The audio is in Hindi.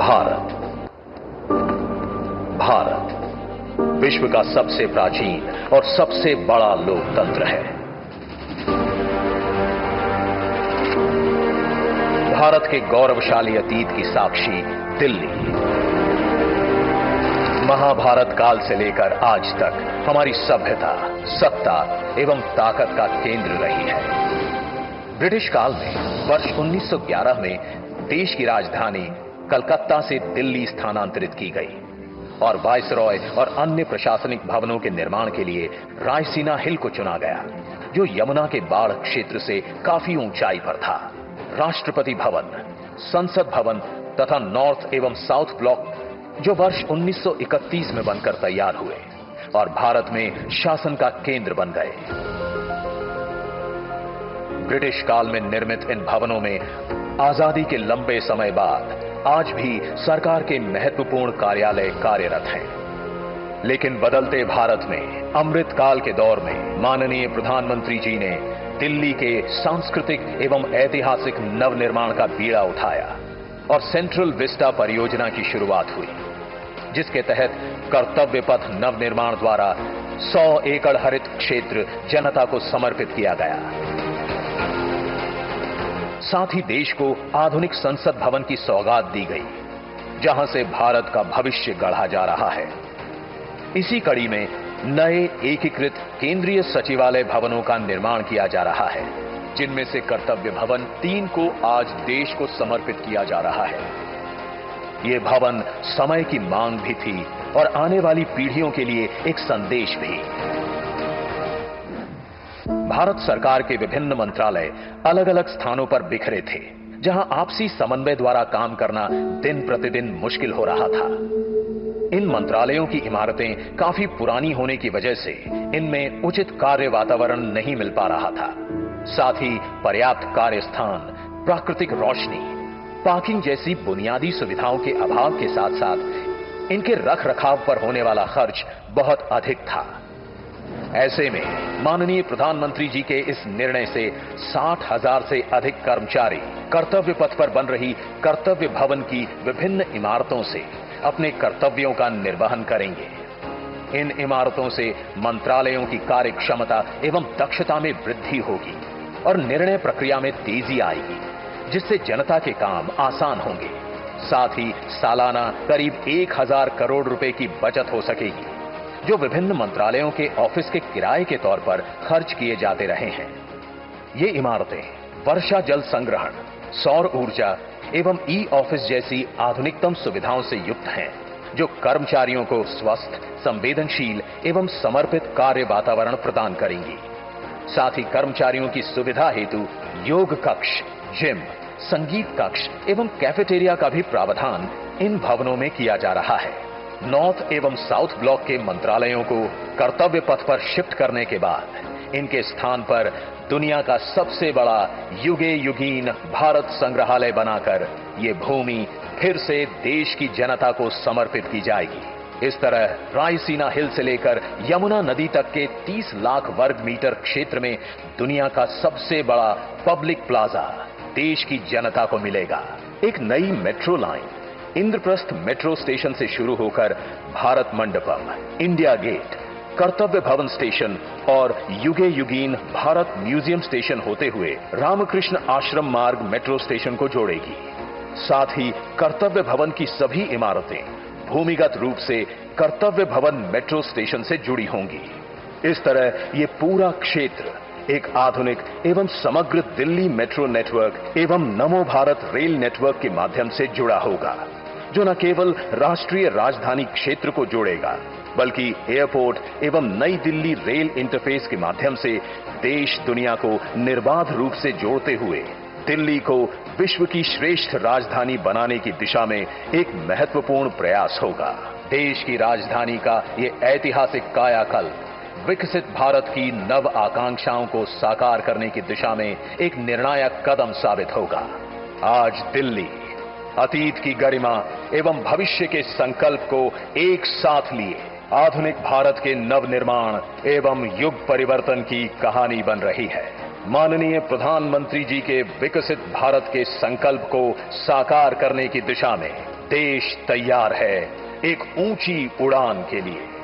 भारत भारत विश्व का सबसे प्राचीन और सबसे बड़ा लोकतंत्र है। भारत के गौरवशाली अतीत की साक्षी दिल्ली महाभारत काल से लेकर आज तक हमारी सभ्यता, सत्ता एवं ताकत का केंद्र रही है। ब्रिटिश काल में वर्ष 1911 में देश की राजधानी कलकत्ता से दिल्ली स्थानांतरित की गई और वायसरॉय और अन्य प्रशासनिक भवनों के निर्माण के लिए रायसीना हिल को चुना गया, जो यमुना के बाढ़ क्षेत्र से काफी ऊंचाई पर था। राष्ट्रपति भवन, संसद भवन तथा नॉर्थ एवं साउथ ब्लॉक जो वर्ष 1931 में बनकर तैयार हुए और भारत में शासन का केंद्र बन गए। ब्रिटिश काल में निर्मित इन भवनों में आजादी के लंबे समय बाद आज भी सरकार के महत्वपूर्ण कार्यालय कार्यरत हैं। लेकिन बदलते भारत में अमृत काल के दौर में माननीय प्रधानमंत्री जी ने दिल्ली के सांस्कृतिक एवं ऐतिहासिक नवनिर्माण का बीड़ा उठाया और सेंट्रल विस्टा परियोजना की शुरुआत हुई, जिसके तहत कर्तव्य पथ नवनिर्माण द्वारा 100 एकड़ हरित क्षेत्र जनता को समर्पित किया गया। साथ ही देश को आधुनिक संसद भवन की सौगात दी गई, जहां से भारत का भविष्य गढ़ा जा रहा है। इसी कड़ी में नए एकीकृत केंद्रीय सचिवालय भवनों का निर्माण किया जा रहा है, जिनमें से कर्तव्य भवन 3 को आज देश को समर्पित किया जा रहा है। ये भवन समय की मांग भी थी और आने वाली पीढ़ियों के लिए एक संदेश भी। भारत सरकार के विभिन्न मंत्रालय अलग अलग स्थानों पर बिखरे थे, जहां आपसी समन्वय द्वारा काम करना दिन प्रतिदिन मुश्किल हो रहा था। इन मंत्रालयों की इमारतें काफी पुरानी होने की वजह से इनमें उचित कार्य वातावरण नहीं मिल पा रहा था। साथ ही पर्याप्त कार्य स्थान, प्राकृतिक रोशनी, पार्किंग जैसी बुनियादी सुविधाओं के अभाव के साथ साथ इनके रखरखाव पर होने वाला खर्च बहुत अधिक था। ऐसे में माननीय प्रधानमंत्री जी के इस निर्णय से 60,000 से अधिक कर्मचारी कर्तव्य पथ पर बन रही कर्तव्य भवन की विभिन्न इमारतों से अपने कर्तव्यों का निर्वहन करेंगे। इन इमारतों से मंत्रालयों की कार्य क्षमता एवं दक्षता में वृद्धि होगी और निर्णय प्रक्रिया में तेजी आएगी, जिससे जनता के काम आसान होंगे। साथ ही सालाना करीब 1000 करोड़ रुपए की बचत हो सकेगी, जो विभिन्न मंत्रालयों के ऑफिस के किराए के तौर पर खर्च किए जाते रहे हैं। ये इमारतें वर्षा जल संग्रहण, सौर ऊर्जा एवं ई ऑफिस जैसी आधुनिकतम सुविधाओं से युक्त हैं, जो कर्मचारियों को स्वस्थ, संवेदनशील एवं समर्पित कार्य वातावरण प्रदान करेंगी। साथ ही कर्मचारियों की सुविधा हेतु योग कक्ष, जिम, संगीत कक्ष एवं कैफेटेरिया का भी प्रावधान इन भवनों में किया जा रहा है। नॉर्थ एवं साउथ ब्लॉक के मंत्रालयों को कर्तव्य पथ पर शिफ्ट करने के बाद इनके स्थान पर दुनिया का सबसे बड़ा युगे युगीन भारत संग्रहालय बनाकर ये भूमि फिर से देश की जनता को समर्पित की जाएगी। इस तरह रायसीना हिल से लेकर यमुना नदी तक के 30 लाख वर्ग मीटर क्षेत्र में दुनिया का सबसे बड़ा पब्लिक प्लाजा देश की जनता को मिलेगा। एक नई metro line Indraprastha metro station से शुरू होकर भारत मंडपम, इंडिया गेट, कर्तव्य भवन स्टेशन और युगे युगीन भारत म्यूजियम स्टेशन होते हुए रामकृष्ण आश्रम मार्ग मेट्रो स्टेशन को जोड़ेगी। साथ ही कर्तव्य भवन की सभी इमारतें भूमिगत रूप से कर्तव्य भवन मेट्रो स्टेशन से जुड़ी होंगी। इस तरह ये पूरा क्षेत्र एक आधुनिक एवं समग्र दिल्ली मेट्रो नेटवर्क एवं नमो भारत रेल नेटवर्क के माध्यम से जुड़ा होगा, जो न केवल राष्ट्रीय राजधानी क्षेत्र को जोड़ेगा, बल्कि एयरपोर्ट एवं नई दिल्ली रेल इंटरफेस के माध्यम से देश दुनिया को निर्बाध रूप से जोड़ते हुए दिल्ली को विश्व की श्रेष्ठ राजधानी बनाने की दिशा में एक महत्वपूर्ण प्रयास होगा। देश की राजधानी का ये ऐतिहासिक कायाकल्प विकसित भारत की नव आकांक्षाओं को साकार करने की दिशा में एक निर्णायक कदम साबित होगा। आज दिल्ली अतीत की गरिमा एवं भविष्य के संकल्प को एक साथ लिए आधुनिक भारत के नवनिर्माण एवं युग परिवर्तन की कहानी बन रही है। माननीय प्रधानमंत्री जी के विकसित भारत के संकल्प को साकार करने की दिशा में देश तैयार है एक ऊंची उड़ान के लिए।